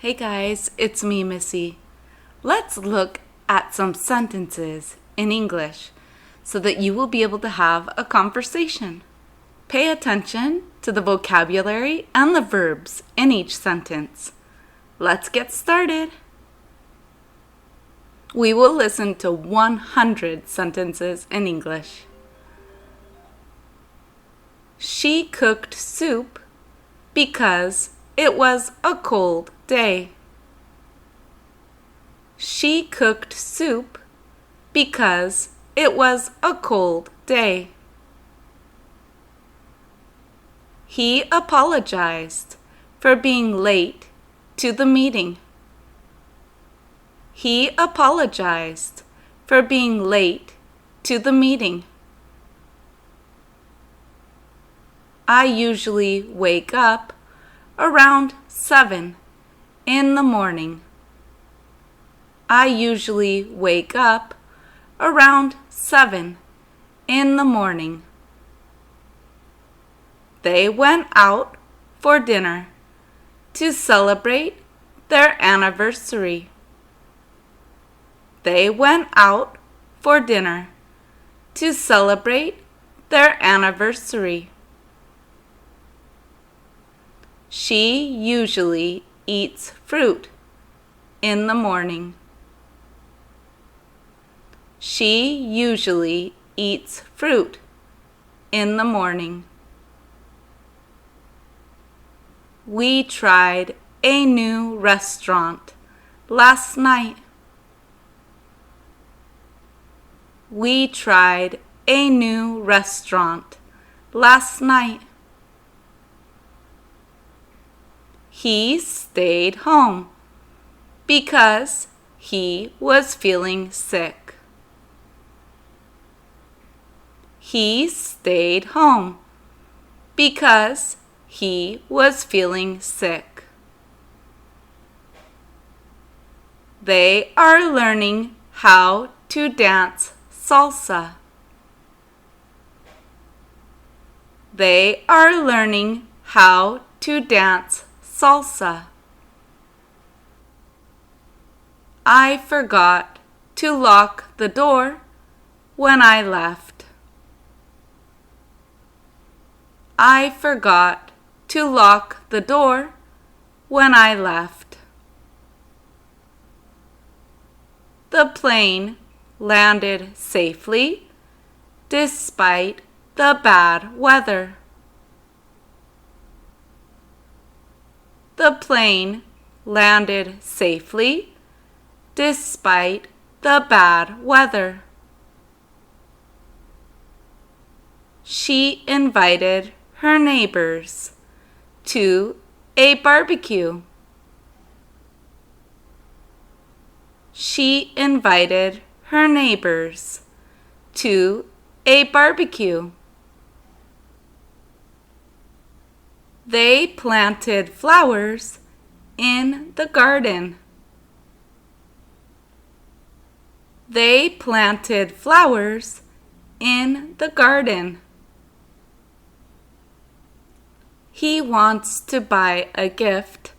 Hey guys, it's me, Missy. Let's look at some sentences in English so that you will be able to have a conversation. Pay attention to the vocabulary and the verbs in each sentence. Let's get started. We will listen to 100 sentences in English. She cooked soup because it was a cold day. She cooked soup because it was a cold day. He apologized for being late to the meeting. He apologized for being late to the meeting. I usually wake up around 7 in the morning. I usually wake up around 7 in the morning. They went out for dinner to celebrate their anniversary. They went out for dinner to celebrate their anniversary. She usually eats fruit in the morning. She usually eats fruit in the morning. We tried a new restaurant last night. We tried a new restaurant last night. He stayed home because he was feeling sick. He stayed home because he was feeling sick. They are learning how to dance salsa. They are learning how to dance salsa. I forgot to lock the door when I left. I forgot to lock the door when I left. The plane landed safely despite the bad weather. The plane landed safely despite the bad weather. She invited her neighbors to a barbecue. She invited her neighbors to a barbecue. They planted flowers in the garden. They planted flowers in the garden. He wants to buy a gift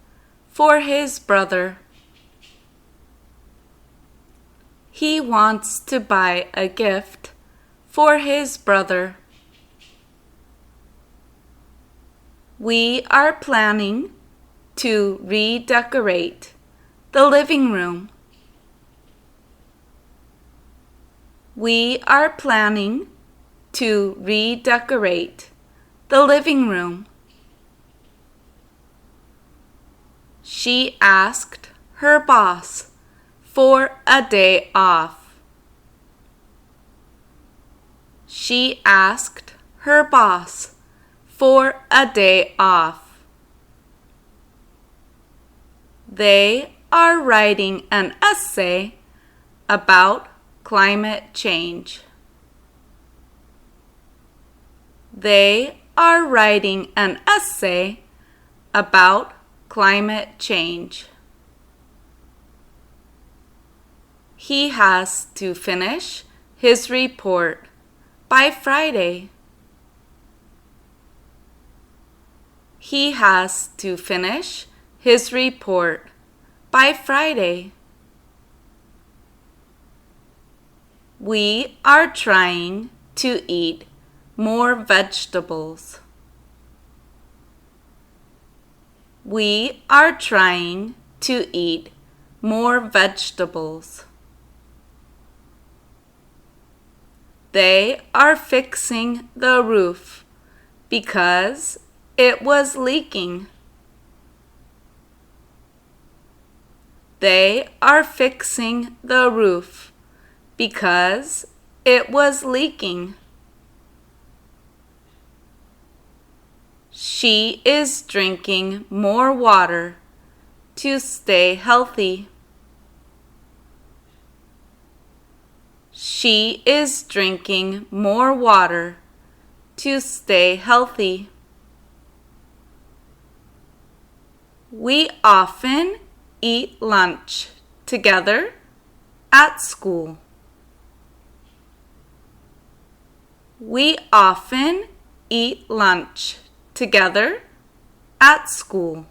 for his brother. He wants to buy a gift for his brother. We are planning to redecorate the living room. We are planning to redecorate the living room. She asked her boss for a day off. She asked her boss for a day off. They are writing an essay about climate change. They are writing an essay about climate change. He has to finish his report by Friday. He has to finish his report by Friday. We are trying to eat more vegetables. We are trying to eat more vegetables. They are fixing the roof because it was leaking. They are fixing the roof because it was leaking. She is drinking more water to stay healthy. She is drinking more water to stay healthy. We often eat lunch together at school. We often eat lunch together at school.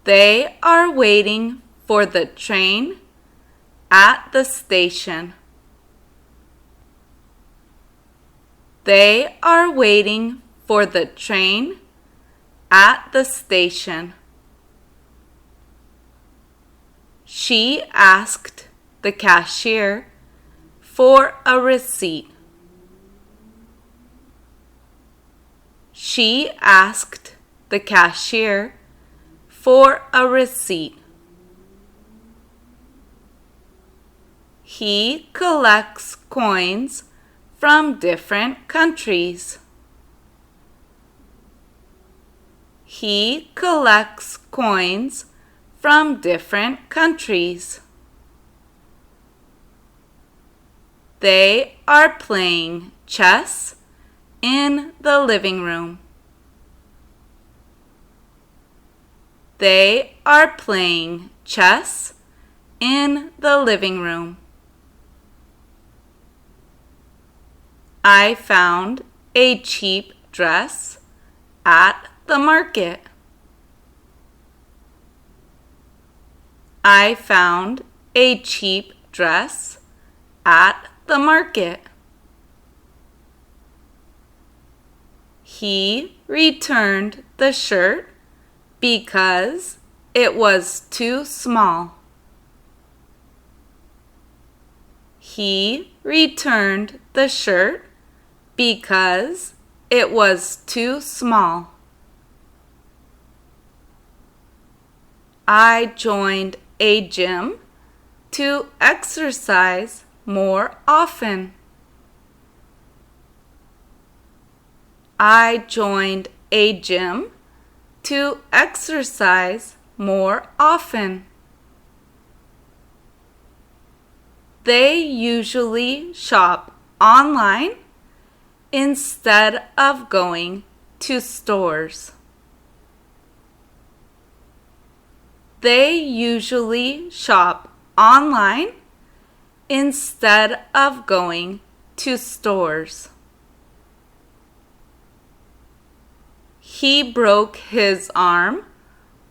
They are waiting for the train at the station. They are waiting for the train at the station. She asked the cashier for a receipt. She asked the cashier for a receipt. He collects coins from different countries. He collects coins from different countries. They are playing chess in the living room. They are playing chess in the living room. I found a cheap dress at the market. I found a cheap dress at the market. He returned the shirt because it was too small. He returned the shirt because it was too small. I joined a gym to exercise more often. I joined a gym to exercise more often. They usually shop online instead of going to stores. They usually shop online instead of going to stores. He broke his arm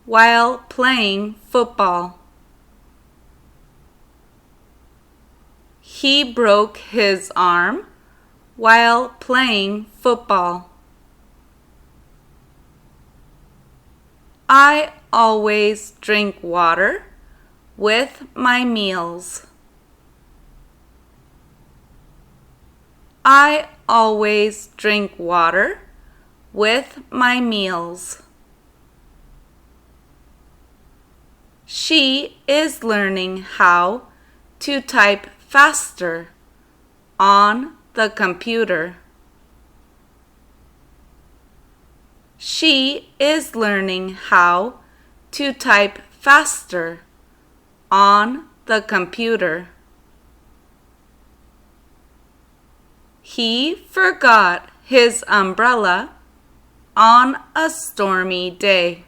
while playing football. He broke his arm while playing football. I always drink water with my meals. I always drink water with my meals. She is learning how to type faster on the computer. She is learning how to type faster on the computer. He forgot his umbrella on a stormy day.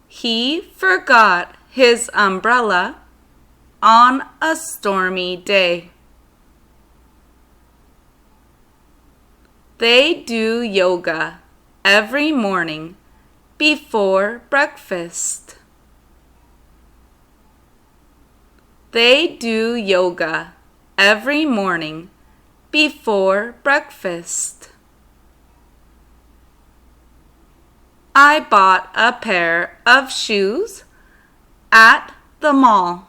He forgot his umbrella on a stormy day. They do yoga every morning before breakfast. They do yoga every morning before breakfast. I bought a pair of shoes at the mall.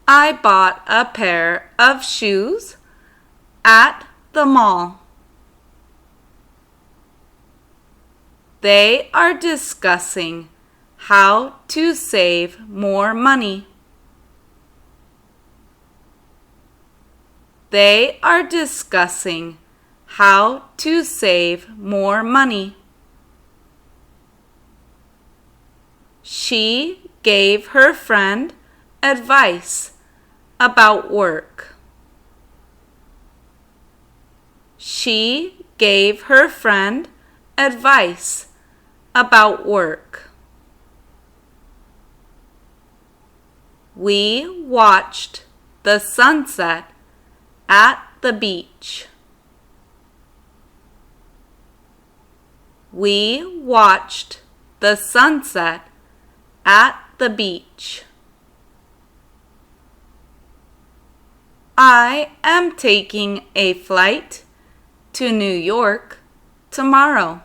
I bought a pair of shoes at the mall. They are discussing how to save more money. They are discussing how to save more money. She gave her friend advice about work. She gave her friend advice about work. We watched the sunset at the beach. We watched the sunset at the beach. I am taking a flight to New York tomorrow.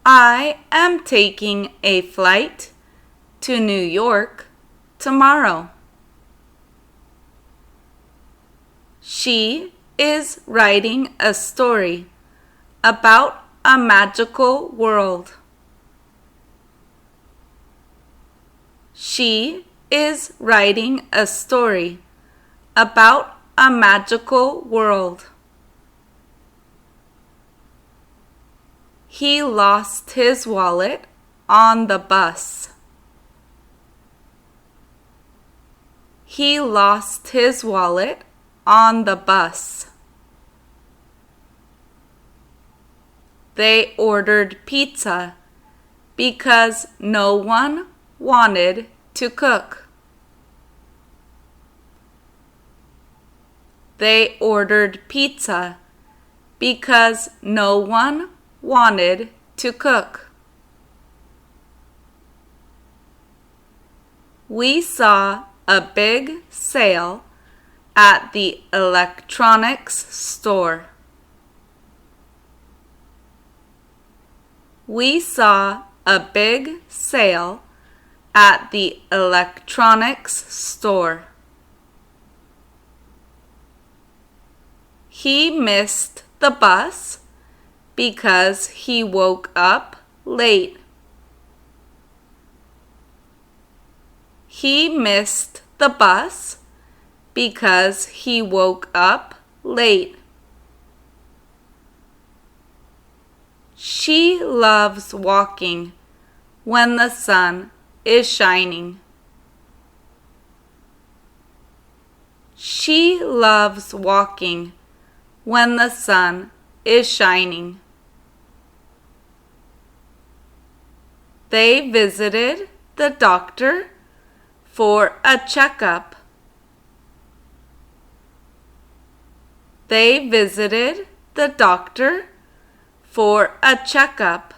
I am taking a flight to New York tomorrow. She is writing a story about a magical world. She is writing a story about a magical world. He lost his wallet on the bus. He lost his wallet on the bus. They ordered pizza because no one wanted to cook. They ordered pizza because no one wanted to cook. We saw a big sale at the electronics store. We saw a big sale at the electronics store. He missed the bus because he woke up late. He missed the bus because he woke up late. She loves walking when the sun is shining. She loves walking when the sun is shining. They visited the doctor for a checkup. They visited the doctor for a checkup.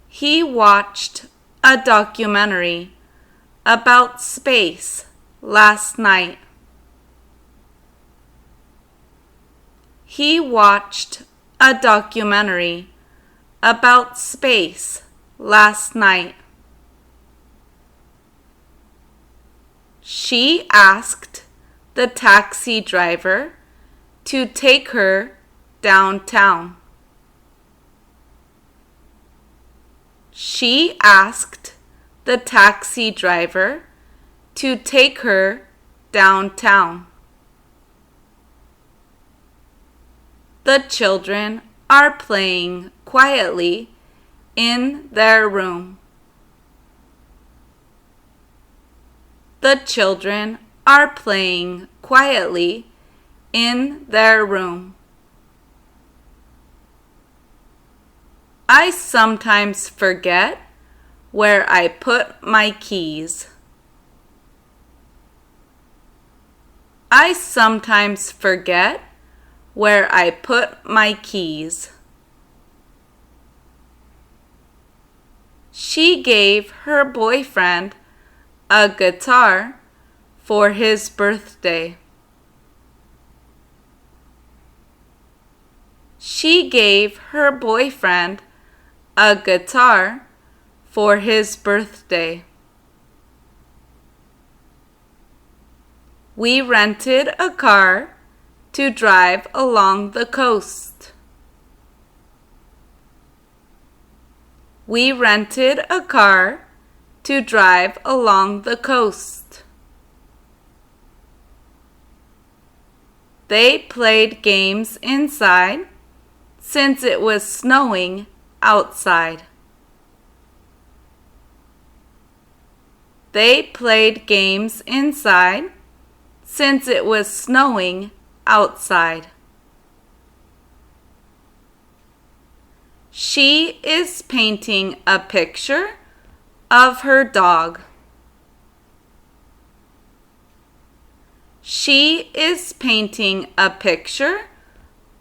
He watched a documentary about space last night. He watched a documentary about space last night. She asked the taxi driver to take her downtown. She asked the taxi driver to take her downtown. The children are playing quietly in their room. The children are playing quietly in their room. I sometimes forget where I put my keys. I sometimes forget where I put my keys. She gave her boyfriend a guitar for his birthday. She gave her boyfriend a guitar for his birthday. We rented a car to drive along the coast. We rented a car to drive along the coast. They played games inside since it was snowing outside. They played games inside since it was snowing outside. She is painting a picture of her dog. She is painting a picture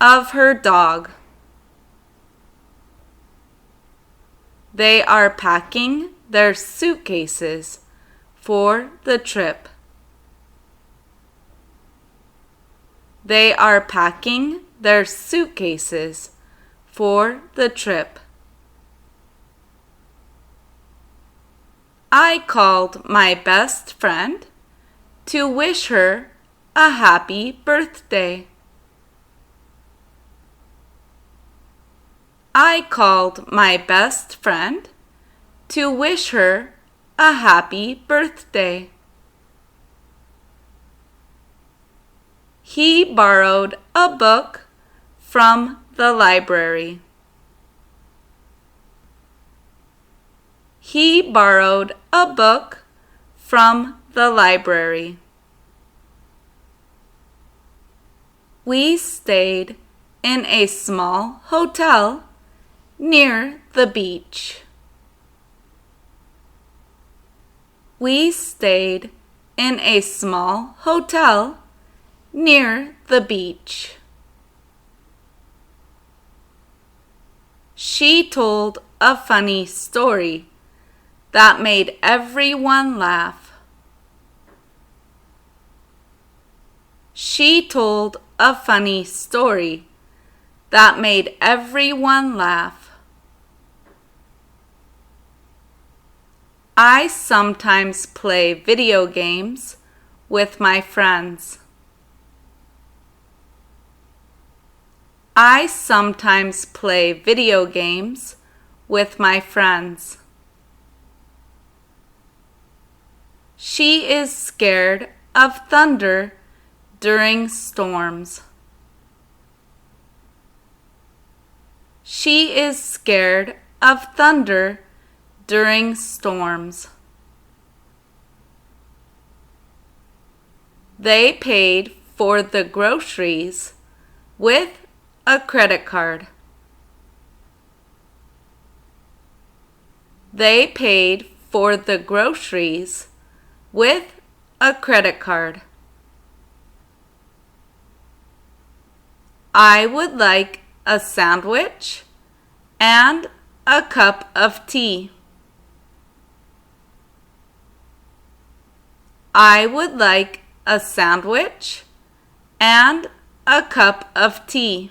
of her dog. They are packing their suitcases for the trip. They are packing their suitcases for the trip. I called my best friend to wish her a happy birthday. I called my best friend to wish her a happy birthday. He borrowed a book from the library. He borrowed a book from the library. We stayed in a small hotel near the beach. We stayed in a small hotel near the beach. She told a funny story that made everyone laugh. She told a funny story that made everyone laugh. I sometimes play video games with my friends. I sometimes play video games with my friends. She is scared of thunder during storms. She is scared of thunder during storms. They paid for the groceries with a credit card. They paid for the groceries with a credit card. I would like a sandwich and a cup of tea. I would like a sandwich and a cup of tea.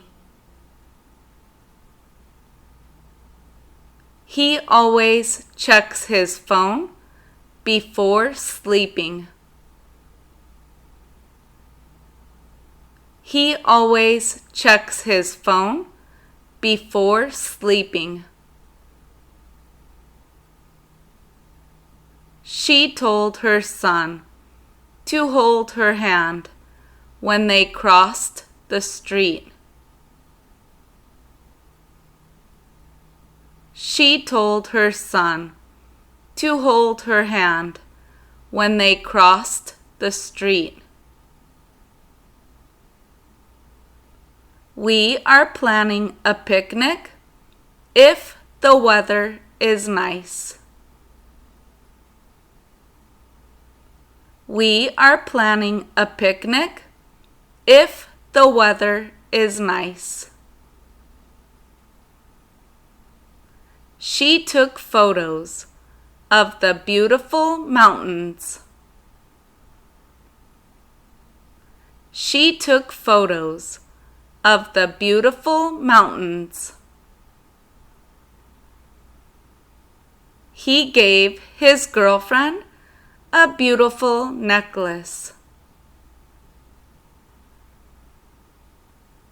He always checks his phone before sleeping. He always checks his phone before sleeping. She told her son to hold her hand when they crossed the street. She told her son to hold her hand when they crossed the street. We are planning a picnic if the weather is nice. We are planning a picnic if the weather is nice. She took photos of the beautiful mountains. She took photos of the beautiful mountains. He gave his girlfriend a beautiful necklace.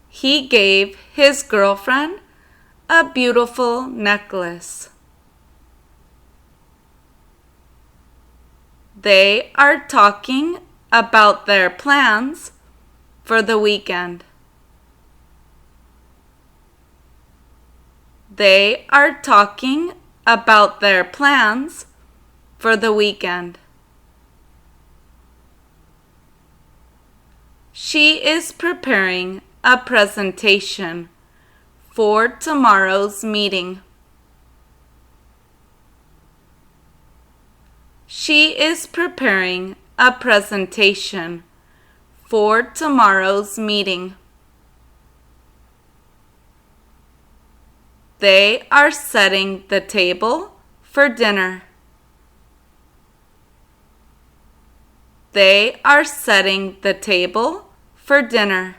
He gave his girlfriend a beautiful necklace. They are talking about their plans for the weekend. They are talking about their plans for the weekend. She is preparing a presentation for tomorrow's meeting. She is preparing a presentation for tomorrow's meeting. They are setting the table for dinner. They are setting the table for dinner.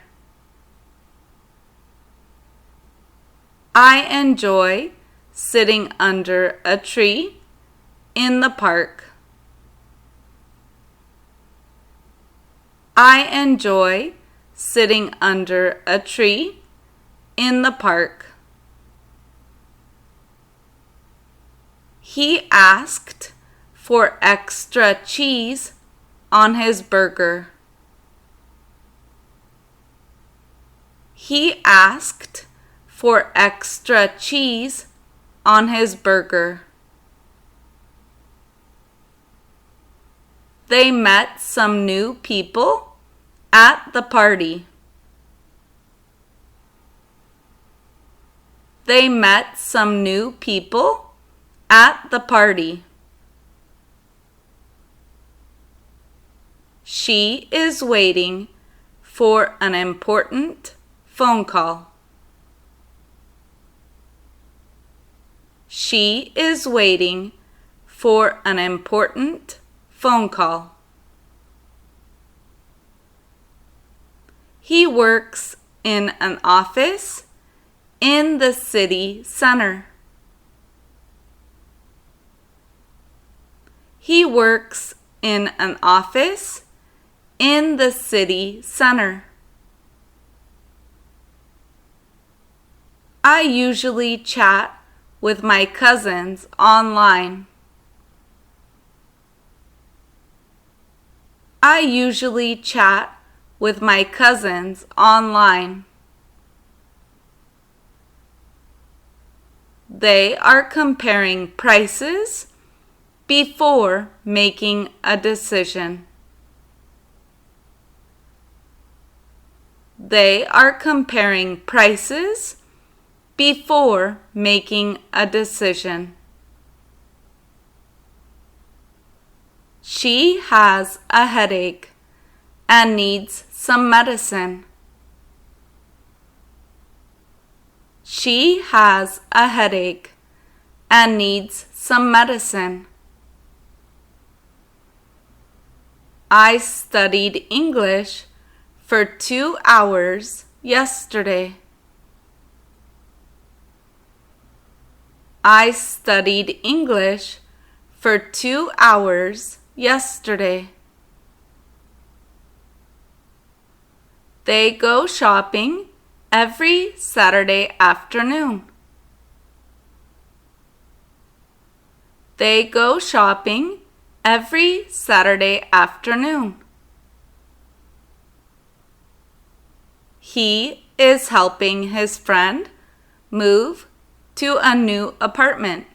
I enjoy sitting under a tree in the park. I enjoy sitting under a tree in the park. He asked for extra cheese on his burger. He asked for extra cheese on his burger. They met some new people at the party. They met some new people at the party. She is waiting for an important phone call. She is waiting for an important phone call. He works in an office in the city center. He works in an office in the city center. I usually chat with my cousins online. I usually chat with my cousins online. They are comparing prices before making a decision. They are comparing prices before making a decision. She has a headache and needs some medicine. She has a headache and needs some medicine. I studied English for 2 hours yesterday. I studied English for 2 hours yesterday. They go shopping every Saturday afternoon. They go shopping every Saturday afternoon. He is helping his friend move to a new apartment.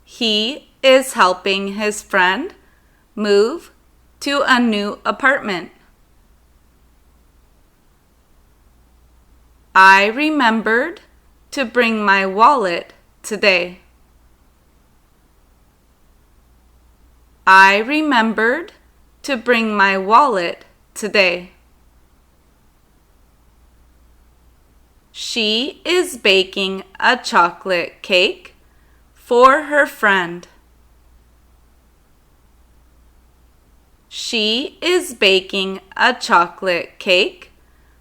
He is helping his friend move to a new apartment. I remembered to bring my wallet today. I remembered to bring my wallet today. She is baking a chocolate cake for her friend. She is baking a chocolate cake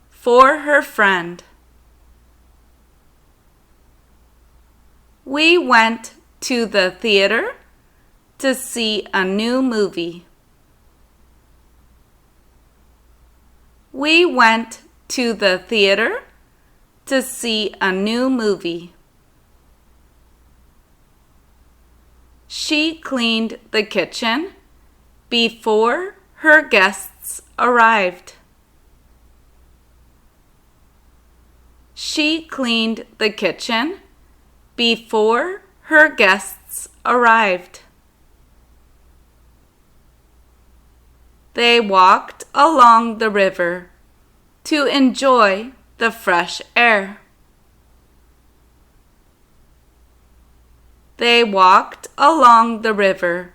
for her friend. We went to the theater to see a new movie. We went to the theater to see a new movie. She cleaned the kitchen before her guests arrived. She cleaned the kitchen before her guests arrived. They walked along the river to enjoy the fresh air. They walked along the river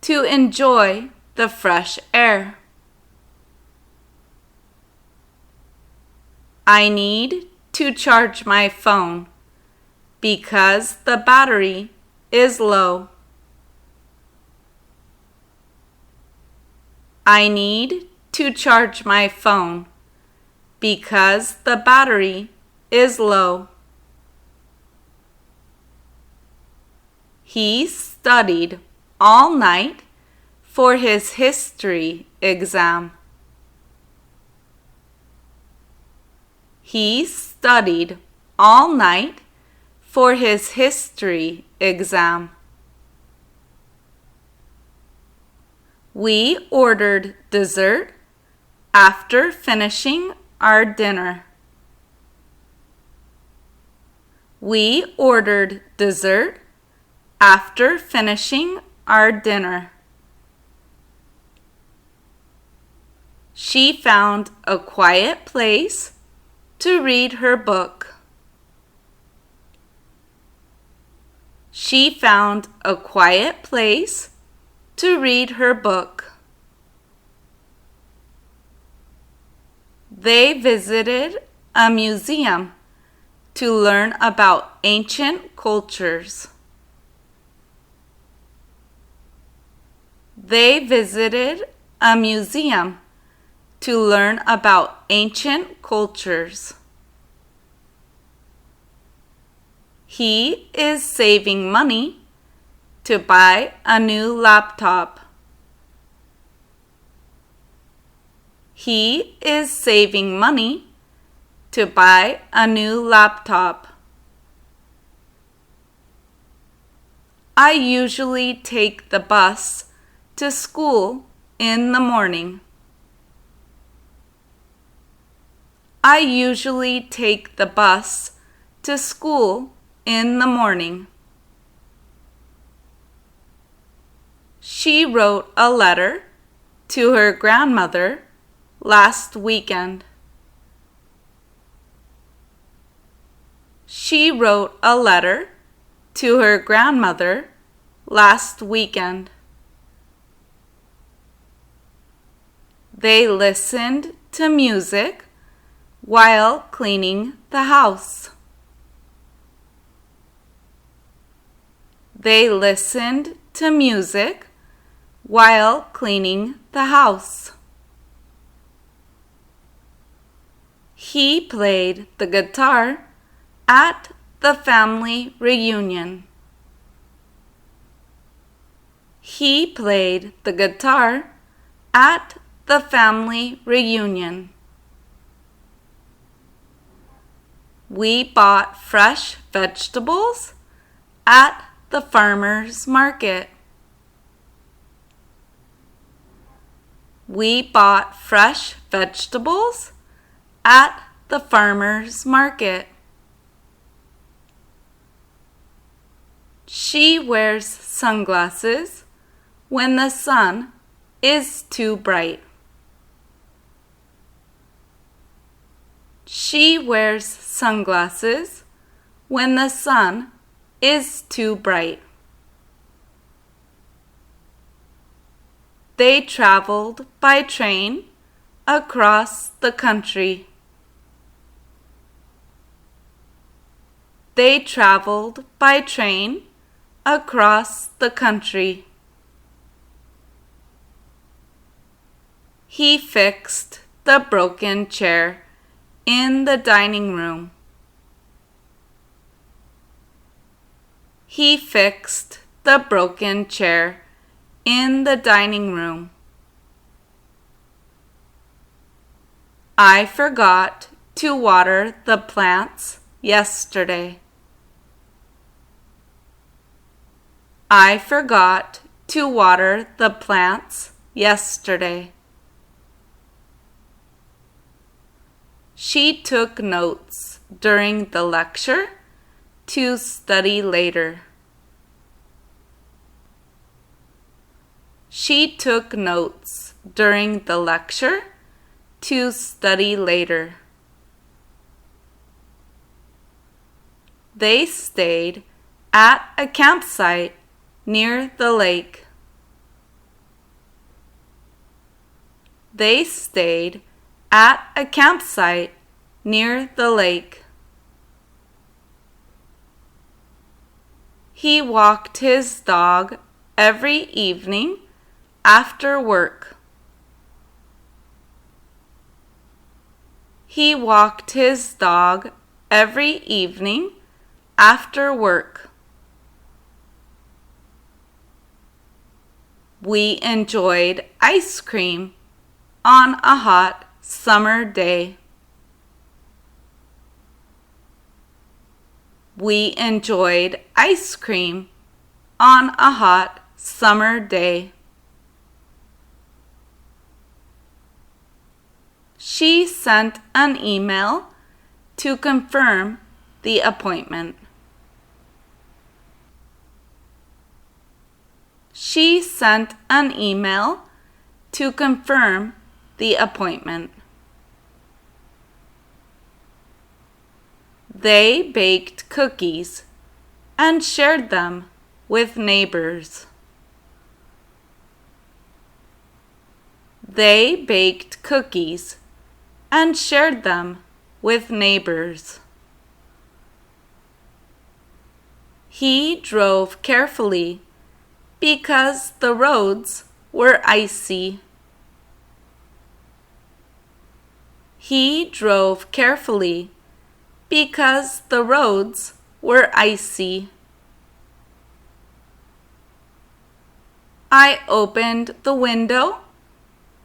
to enjoy the fresh air. I need to charge my phone because the battery is low. I need to charge my phone because the battery is low. He studied all night for his history exam. He studied all night for his history exam. We ordered dessert after finishing our dinner. We ordered dessert after finishing our dinner. She found a quiet place to read her book. She found a quiet place to read her book. They visited a museum to learn about ancient cultures. They visited a museum to learn about ancient cultures. He is saving money to buy a new laptop. He is saving money to buy a new laptop. I usually take the bus to school in the morning. I usually take the bus to school in the morning. She wrote a letter to her grandmother last weekend. She wrote a letter to her grandmother last weekend. They listened to music while cleaning the house. They listened to music while cleaning the house. He played the guitar at the family reunion. He played the guitar at the family reunion. We bought fresh vegetables at the farmer's market. We bought fresh vegetables at the farmer's market. She wears sunglasses when the sun is too bright. She wears sunglasses when the sun is too bright. They traveled by train across the country. They traveled by train across the country. He fixed the broken chair in the dining room. He fixed the broken chair in the dining room. I forgot to water the plants yesterday. I forgot to water the plants yesterday. She took notes during the lecture to study later. She took notes during the lecture to study later. They stayed at a campsite near the lake. They stayed at a campsite near the lake. He walked his dog every evening after work. He walked his dog every evening after work. We enjoyed ice cream on a hot summer day. We enjoyed ice cream on a hot summer day. She sent an email to confirm the appointment. She sent an email to confirm the appointment. They baked cookies and shared them with neighbors. They baked cookies and shared them with neighbors. He drove carefully because the roads were icy. He drove carefully because the roads were icy. I opened the window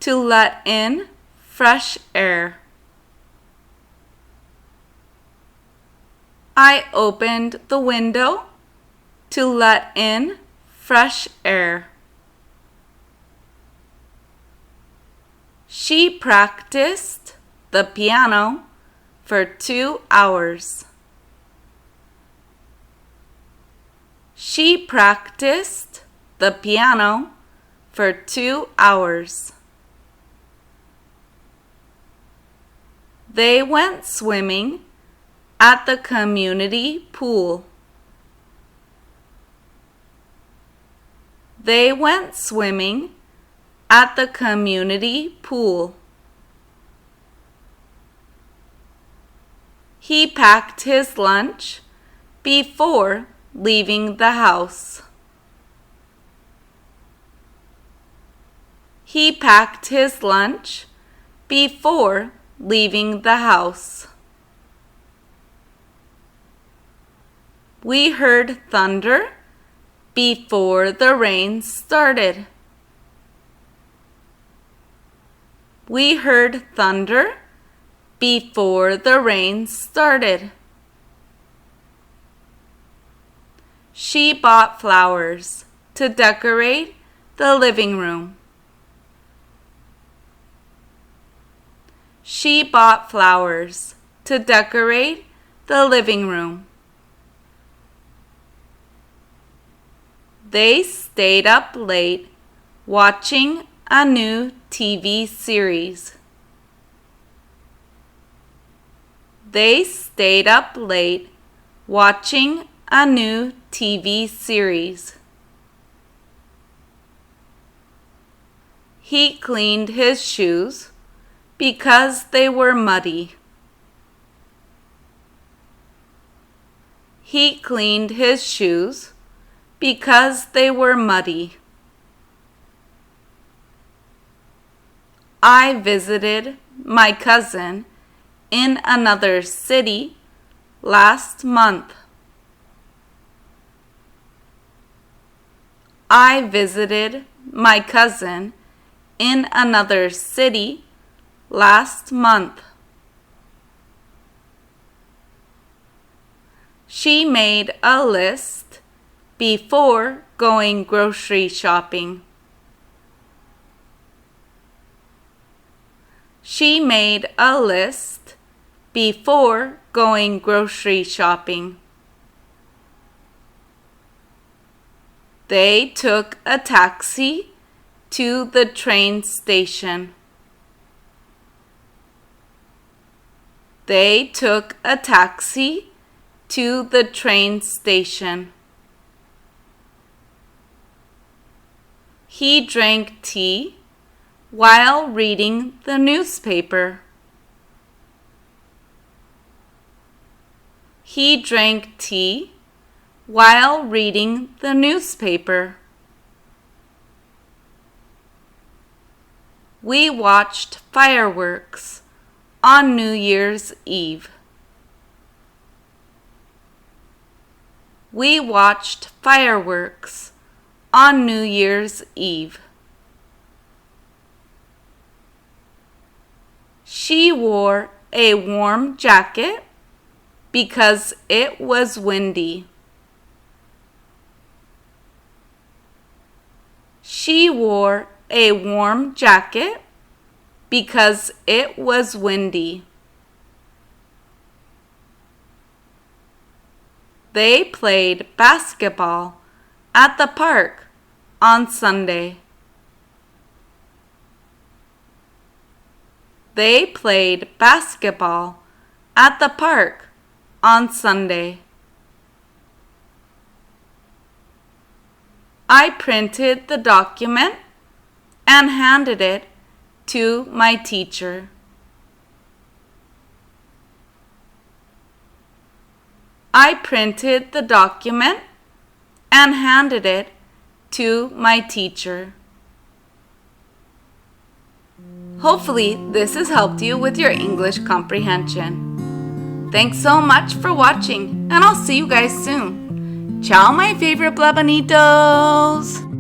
to let in fresh air. I opened the window to let in fresh air. She practiced the piano for 2 hours. She practiced the piano for 2 hours. They went swimming at the community pool. They went swimming at the community pool. He packed his lunch before leaving the house. He packed his lunch before leaving the house. We heard thunder before the rain started. We heard thunder before the rain started. She bought flowers to decorate the living room. She bought flowers to decorate the living room. They stayed up late watching a new TV series. They stayed up late watching a new TV series. He cleaned his shoes because they were muddy. He cleaned his shoes because they were muddy. I visited my cousin in another city last month. I visited my cousin in another city last month. She made a list before going grocery shopping. She made a list before going grocery shopping. They took a taxi to the train station. They took a taxi to the train station. He drank tea while reading the newspaper. He drank tea while reading the newspaper. We watched fireworks on New Year's Eve. We watched fireworks on New Year's Eve. She wore a warm jacket because it was windy. She wore a warm jacket because it was windy. They played basketball at the park on Sunday. They played basketball at the park on Sunday. I printed the document and handed it to my teacher. I printed the document and handed it to my teacher. Hopefully, this has helped you with your English comprehension. Thanks so much for watching, and I'll see you guys soon. Ciao, my favorite blabonitos!